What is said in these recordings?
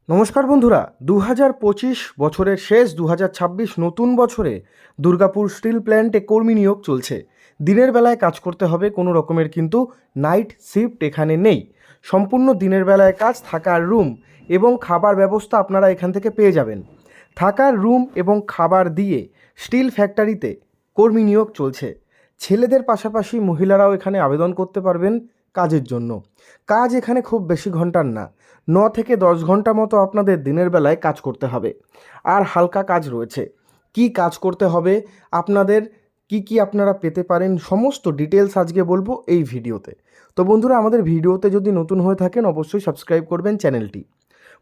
নমস্কার বন্ধুরা, 2025 বছরের শেষ 2026 নতুন বছরে দুর্গাপুর স্টিল প্ল্যান্টে কর্মী নিয়োগ চলছে। দিনের বেলায় কাজ করতে হবে, কোনো রকমের কিন্তু নাইট শিফট এখানে নেই। সম্পূর্ণ দিনের বেলায় কাজ, থাকার রুম এবং খাবার ব্যবস্থা আপনারা এখান থেকে পেয়ে যাবেন। থাকার রুম এবং খাবার দিয়ে স্টিল ফ্যাক্টরিতে কর্মী নিয়োগ চলছে। ছেলেদের পাশাপাশি মহিলারাও এখানে আবেদন করতে পারবেন কাজের জন্য। কাজ এখানে খুব বেশি ঘন্টার না, 9 থেকে 10 ঘন্টা মতো আপনাদের দিনের বেলায় কাজ করতে হবে। আর হালকা কাজ রয়েছে। কি কাজ করতে হবে, আপনাদের কি আপনারা পেতে পারেন, সমস্ত ডিটেলস আজকে বলবো এই ভিডিওতে। তো বন্ধুরা, আমাদের ভিডিওতে যদি নতুন হয়ে থাকেন অবশ্যই সাবস্ক্রাইব করবেন চ্যানেলটি।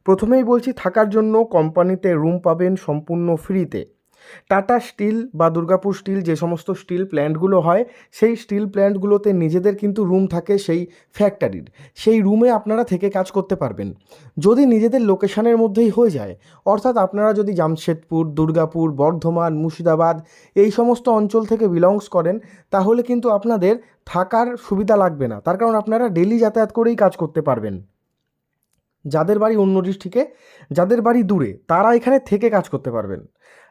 প্রথমেই বলছি, থাকার জন্য কোম্পানিতে রুম পাবেন সম্পূর্ণ ফ্রিতে। টাটা স্টিল বা দুর্গাপুর স্টিল, যে সমস্ত স্টিল প্ল্যান্টগুলো হয় সেই স্টিল প্ল্যান্টগুলোতে নিজেদের কিন্তু রুম থাকে সেই ফ্যাক্টরির। সেই রুমে আপনারা থেকে কাজ করতে পারবেন যদি নিজেদের লোকেশনের মধ্যেই হয়ে যায়। অর্থাৎ আপনারা যদি জামশেদপুর, দুর্গাপুর, বর্ধমান, মুর্শিদাবাদ এই সমস্ত অঞ্চল থেকে বিলংস করেন তাহলে কিন্তু আপনাদের থাকার সুবিধা লাগবে না, তার কারণ আপনারা ডেলি যাতায়াত করেই কাজ করতে পারবেন। যাদের বাড়ি অন্য ডিস্ট্রিক্টে, যাদের বাড়ি দূরে, তারা এখানে থেকে কাজ করতে পারবেন।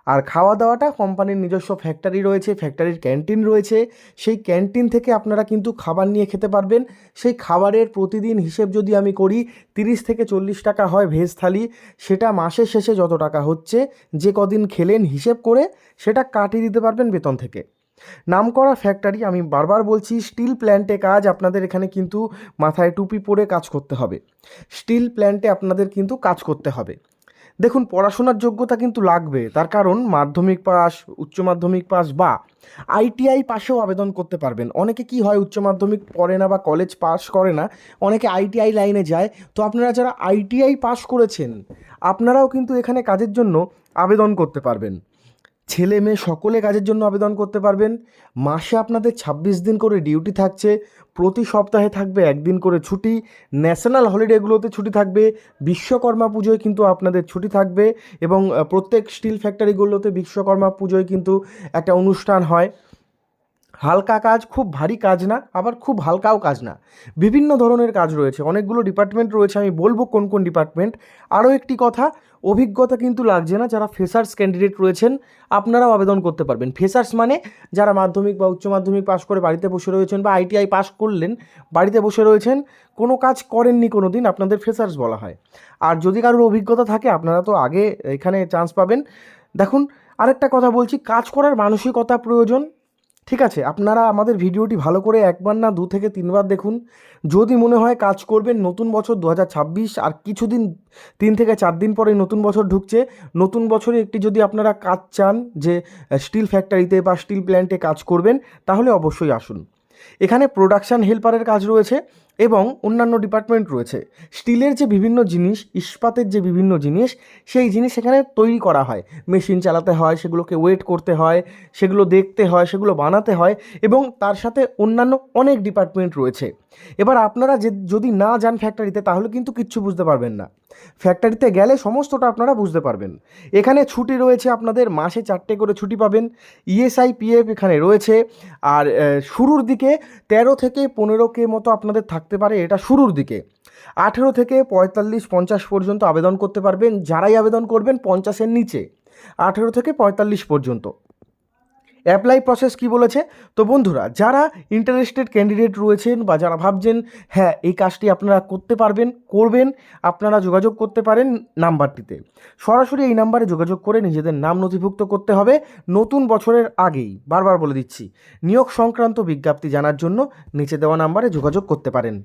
আর খাওয়া দাওয়াটা কোম্পানির নিজস্ব ফ্যাক্টরি রয়েছে, ফ্যাক্টরির ক্যান্টিন রয়েছে, সেই ক্যান্টিন থেকে আপনারা কিন্তু খাবার নিয়ে খেতে পারবেন। সেই খাবারের প্রতিদিন হিসেব যদি আমি করি, 30 থেকে 40 টাকা হয় ভেজ থালি। সেটা মাসের শেষে যত টাকা হচ্ছে, যে কদিন খেলেন হিসেব করে সেটা কাটিয়ে দিতে পারবেন বেতন থেকে। নামকরা ফ্যাক্টরি, আমি বারবার বলছি, স্টিল প্ল্যান্টে কাজ। আপনাদের এখানে কিন্তু মাথায় টুপি পরে কাজ করতে হবে। স্টিল প্ল্যান্টে আপনাদের কিন্তু কাজ করতে হবে। দেখুন, পড়াশোনার যোগ্যতা কিন্তু লাগবে, তার কারণ মাধ্যমিক পাস, উচ্চ মাধ্যমিক পাস বা আইটিআই পাশেও আবেদন করতে পারবেন। অনেকে কি হয়, উচ্চ মাধ্যমিক পড়ে না বা কলেজ পাস করে না, অনেকে আইটিআই লাইনে যায়। তো আপনারা যারা আইটিআই পাস করেছেন আপনারাও কিন্তু এখানে কাজের জন্য আবেদন করতে পারবেন। ছেলে মেয়ে সকলে কাজের জন্য আবেদন করতে পারবেন। মাসে আপনাদের 26 দিন করে ডিউটি থাকছে, প্রতি সপ্তাহে থাকবে 1 দিন করে ছুটি। ন্যাশনাল হলিডেগুলোতে ছুটি থাকবে, বিশ্বকর্মা পুজোয় কিন্তু আপনাদের ছুটি থাকবে এবং প্রত্যেক স্টিল ফ্যাক্টরিগুলোতে বিশ্বকর্মা পুজোয় কিন্তু একটা অনুষ্ঠান হয়। হালকা কাজ, খুব ভারী কাজ না, আবার খুব হালকাও কাজ না, বিভিন্ন ধরনের কাজ রয়েছে, অনেকগুলো ডিপার্টমেন্ট রয়েছে। আমি বলবো কোন কোন ডিপার্টমেন্ট। আরও একটি কথা, অভিজ্ঞতা কিন্তু লাগছে না। যারা ফ্রেশার্স ক্যান্ডিডেট রয়েছেন আপনারাও আবেদন করতে পারবেন। ফ্রেশার্স মানে যারা মাধ্যমিক বা উচ্চ মাধ্যমিক পাস করে বাড়িতে বসে রয়েছেন, বা আইটিআই পাস করলেন বাড়িতে বসে রয়েছেন, কোনো কাজ করেননি কোনো দিন, আপনাদের ফ্রেশার্স বলা হয়। আর যদি কারোর অভিজ্ঞতা থাকে আপনারা তো আগে এখানে চান্স পাবেন। দেখুন, আরেকটা কথা বলছি, কাজ করার মানসিকতা প্রয়োজন। ঠিক আছে, আপনারা আমাদের ভিডিওটি ভালো করে একবার না 2 থেকে 3 বার দেখুন। যদি মনে হয় কাজ করবেন, নতুন বছর 2026 আর কিছুদিন, 3 থেকে 4 দিন পরে নতুন বছর ঢুকছে। নতুন বছরে একটি যদি আপনারা কাজ চান যে স্টিল ফ্যাক্টরিতে বা স্টিল প্ল্যান্টে কাজ করবেন, তাহলে অবশ্যই আসুন। এখানে প্রোডাকশান হেল্পারের কাজ রয়েছে এবং অন্যান্য ডিপার্টমেন্ট রয়েছে। স্টিলের যে বিভিন্ন জিনিস, ইস্পাতের যে বিভিন্ন জিনিস, সেই জিনিস এখানে তৈরি করা হয়। মেশিন চালাতে হয়, সেগুলোকে ওয়েট করতে হয়, সেগুলো দেখতে হয়, সেগুলো বানাতে হয় এবং তার সাথে অন্যান্য অনেক ডিপার্টমেন্ট রয়েছে। এবার আপনারা যদি না যান ফ্যাক্টরিতে তাহলে কিন্তু কিচ্ছু বুঝতে পারবেন না। ফ্যাক্টরিতে গেলে সমস্তটা আপনারা বুঝতে পারবেন। এখানে ছুটি রয়েছে, আপনাদের মাসে 4টে করে ছুটি পাবেন। ইএসআই পিএফ এখানে রয়েছে। আর শুরুর দিকে 13 থেকে 15K মতো আপনাদের থাকতে পারে, এটা শুরুর দিকে। 18 থেকে 45-50 পর্যন্ত আবেদন করতে পারবেন, যারাই আবেদন করবেন 50-এর নিচে। 18 থেকে 45 পর্যন্ত। অ্যাপ্লাই প্রসেস কি বলেছে? তো বন্ধুরা, যারা ইন্টারেস্টেড ক্যান্ডিডেট রয়েছেন বা যারা ভাবছেন হ্যাঁ এই কাজটি আপনারা করতে পারবেন, করবেন, আপনারা যোগাযোগ করতে পারেন নাম্বারটিতে। সরাসরি এই নাম্বারে যোগাযোগ করে নিজেদের নাম নথিভুক্ত করতে হবে নতুন বছরের আগেই। বারবার বলে দিচ্ছি, নিয়োগ সংক্রান্ত বিজ্ঞপ্তি জানার জন্য নিচে দেওয়া নাম্বারে যোগাযোগ করতে পারেন।